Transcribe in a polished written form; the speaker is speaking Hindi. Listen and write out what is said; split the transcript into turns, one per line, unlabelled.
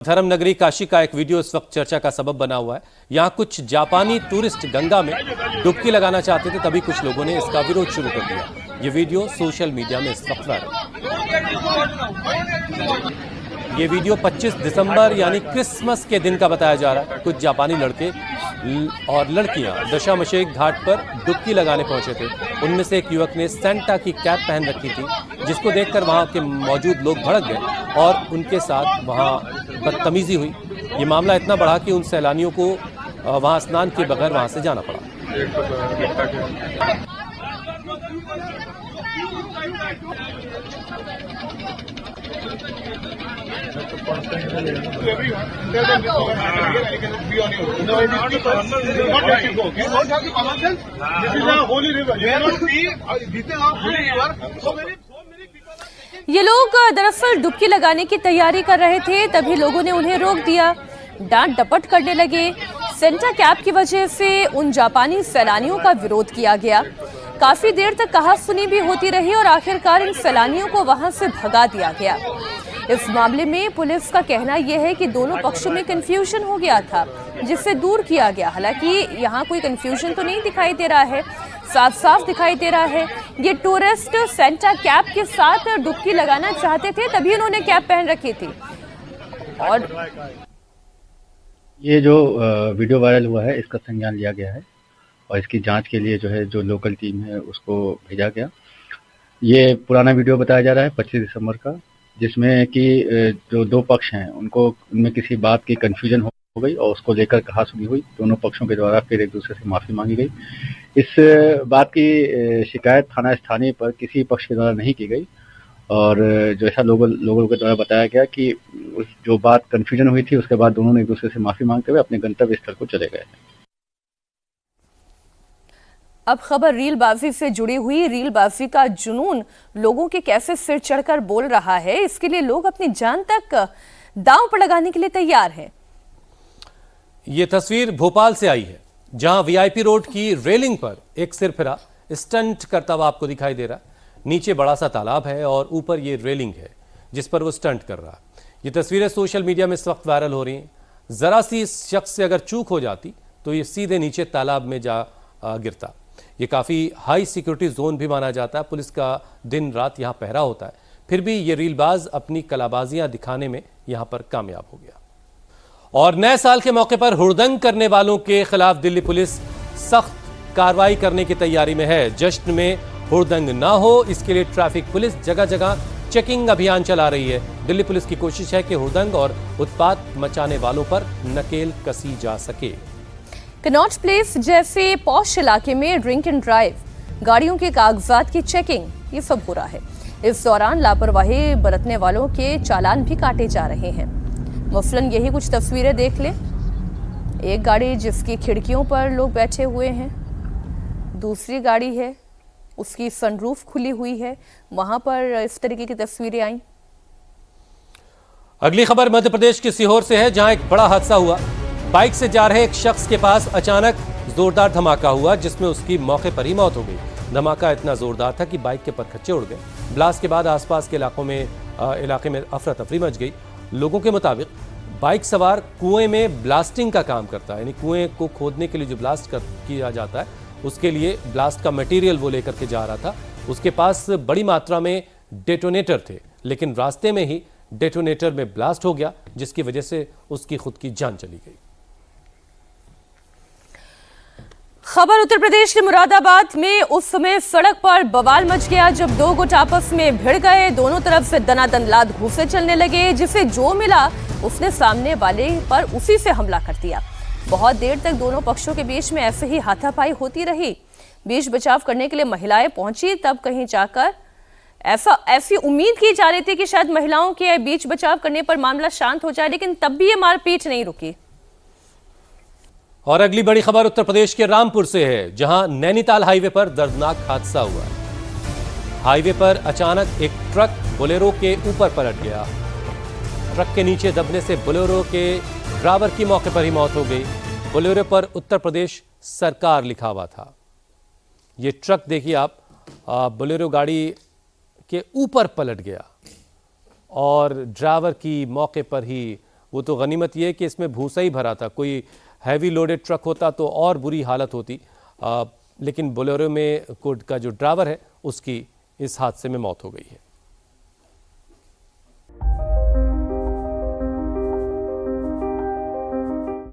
धर्म नगरी काशी का एक वीडियो इस वक्त चर्चा का सबब बना हुआ है। यहाँ कुछ जापानी टूरिस्ट गंगा में डुबकी लगाना चाहते थे, तभी कुछ लोगों ने इसका विरोध शुरू कर दिया। ये वीडियो सोशल मीडिया में इस वक्त वायरल। ये वीडियो 25 दिसंबर यानी क्रिसमस के दिन का बताया जा रहा है। कुछ जापानी लड़के और लड़कियां दशामशेक घाट पर डुबकी लगाने पहुंचे थे। उनमें से एक युवक ने सेंटा की कैप पहन रखी थी, जिसको देखकर वहां के मौजूद लोग भड़क गए और उनके साथ वहां बदतमीजी हुई। ये मामला इतना बढ़ा कि उन सैलानियों को वहां स्नान के बगैर वहां से जाना पड़ा।
ये लोग दरअसल डुबकी लगाने की तैयारी कर रहे थे, तभी लोगों ने उन्हें रोक दिया, डांट डपट करने लगे। सेंटा कैप की वजह से उन जापानी सैलानियों का विरोध किया गया। काफी देर तक कहासुनी भी होती रही और आखिरकार इन सैलानियों को वहां से भगा दिया गया। इस मामले में पुलिस का कहना यह है कि दोनों पक्षों में कंफ्यूजन हो गया था, जिससे दूर किया गया। हालांकि यहाँ कोई कंफ्यूजन तो नहीं दिखाई दे रहा है, साफ साफ दिखाई दे रहा है ये टूरिस्ट सेंटा कैप के साथ डुबकी लगाना चाहते थे, तभी उन्होंने कैप पहन रखी थी। और
ये जो वीडियो वायरल हुआ है, इसका संज्ञान लिया गया है और इसकी जांच के लिए जो लोकल टीम है उसको भेजा गया। ये पुराना वीडियो बताया जा रहा है 25 दिसंबर का, जिसमें कि जो दो पक्ष हैं उनमें किसी बात की कन्फ्यूजन हो गई और उसको लेकर कहासुनी हुई। दोनों पक्षों के द्वारा फिर एक दूसरे से माफी मांगी गई। इस बात की शिकायत थाना स्थानीय पर किसी पक्ष के द्वारा नहीं की गई और जैसा लोगों के द्वारा बताया गया कि जो बात कन्फ्यूजन हुई थी, उसके बाद दोनों ने एक दूसरे से माफी मांगते हुए अपने गंतव्य स्थल को चले गए।
अब खबर रीलबाजी से जुड़ी हुई। रीलबाजी का जुनून लोगों के कैसे सिर चढ़कर बोल रहा है, इसके लिए लोग अपनी जान तक दांव पर लगाने के लिए तैयार हैं।
ये तस्वीर भोपाल से आई है, जहां वीआईपी रोड की रेलिंग पर एक सिरफिरा स्टंट करता हुआ आपको दिखाई दे रहा है। नीचे बड़ा सा तालाब है और ऊपर ये रेलिंग है जिस पर वो स्टंट कर रहा है। ये तस्वीरें सोशल मीडिया में इस वक्त वायरल हो रही हैं। जरा सी इस शख्स से अगर चूक हो जाती तो ये सीधे नीचे तालाब में जा गिरता। ये काफ़ी हाई सिक्योरिटी जोन भी माना जाता है। पुलिस का दिन रात यहाँ पहरा होता है, फिर भी ये रीलबाज अपनी कलाबाजियां दिखाने में यहाँ पर कामयाब हो गया। और नए साल के मौके पर हुड़दंग करने वालों के खिलाफ दिल्ली पुलिस सख्त कार्रवाई करने की तैयारी में है। जश्न में हुड़दंग ना हो, इसके लिए ट्रैफिक पुलिस जगह जगह चेकिंग अभियान चला रही है। दिल्ली पुलिस की कोशिश है कि हुड़दंग और उत्पात मचाने वालों पर नकेल कसी जा सके।
कनॉट प्लेस जैसे पॉश इलाके में ड्रिंक एंड ड्राइव, गाड़ियों के कागजात की चेकिंग, ये सब हो रहा है। इस दौरान लापरवाही बरतने वालों के चालान भी काटे जा रहे हैं। मसलन यही कुछ तस्वीरें देख लें। एक गाड़ी जिसकी खिड़कियों पर लोग बैठे हुए हैं, दूसरी गाड़ी है उसकी सनरूफ खुली हुई है, वहां पर इस तरीके की तस्वीरें आई।
अगली खबर मध्य प्रदेश के सीहोर से है, जहां एक बड़ा हादसा हुआ। बाइक से जा रहे एक शख्स के पास अचानक जोरदार धमाका हुआ, जिसमें उसकी मौके पर ही मौत हो गई। धमाका इतना जोरदार था कि बाइक के परखच्चे उड़ गए। ब्लास्ट के बाद आसपास के इलाके में अफरा तफरी मच गई। लोगों के मुताबिक बाइक सवार कुएं में ब्लास्टिंग का काम करता है, यानी कुएं को खोदने के लिए जो ब्लास्ट किया जाता है उसके लिए ब्लास्ट का मटेरियल वो लेकर के जा रहा था। उसके पास बड़ी मात्रा में डेटोनेटर थे, लेकिन रास्ते में ही डेटोनेटर में ब्लास्ट हो गया, जिसकी वजह से उसकी खुद की जान चली गई।
खबर उत्तर प्रदेश के मुरादाबाद में उस समय सड़क पर बवाल मच गया जब दो गुट आपस में भिड़ गए। दोनों तरफ से दनादन लात घूंसे चलने लगे। जिसे जो मिला उसने सामने वाले पर उसी से हमला कर दिया। बहुत देर तक दोनों पक्षों के बीच में ऐसे ही हाथापाई होती रही। बीच बचाव करने के लिए महिलाएं पहुंची, तब कहीं जाकर ऐसी उम्मीद की जा रही थी कि शायद महिलाओं के बीच बचाव करने पर मामला शांत हो जाए, लेकिन तब भी ये मारपीट नहीं रुकी।
और अगली बड़ी खबर उत्तर प्रदेश के रामपुर से है, जहां नैनीताल हाईवे पर दर्दनाक हादसा हुआ। हाईवे पर अचानक एक ट्रक बोलेरो के ऊपर पलट गया। ट्रक के नीचे दबने से बोलेरो के ड्राइवर की मौके पर ही मौत हो गई। बोलेरो पर उत्तर प्रदेश सरकार लिखा हुआ था। ये ट्रक देखिए आप, बोलेरो गाड़ी के ऊपर पलट गया और ड्राइवर की मौके पर ही वो तो गनीमत ये है कि इसमें भूसा ही भरा था, कोई हैवी लोडेड ट्रक होता तो और बुरी हालत होती। लेकिन बोलेरो में का जो ड्राइवर है उसकी इस हादसे में मौत हो गई है।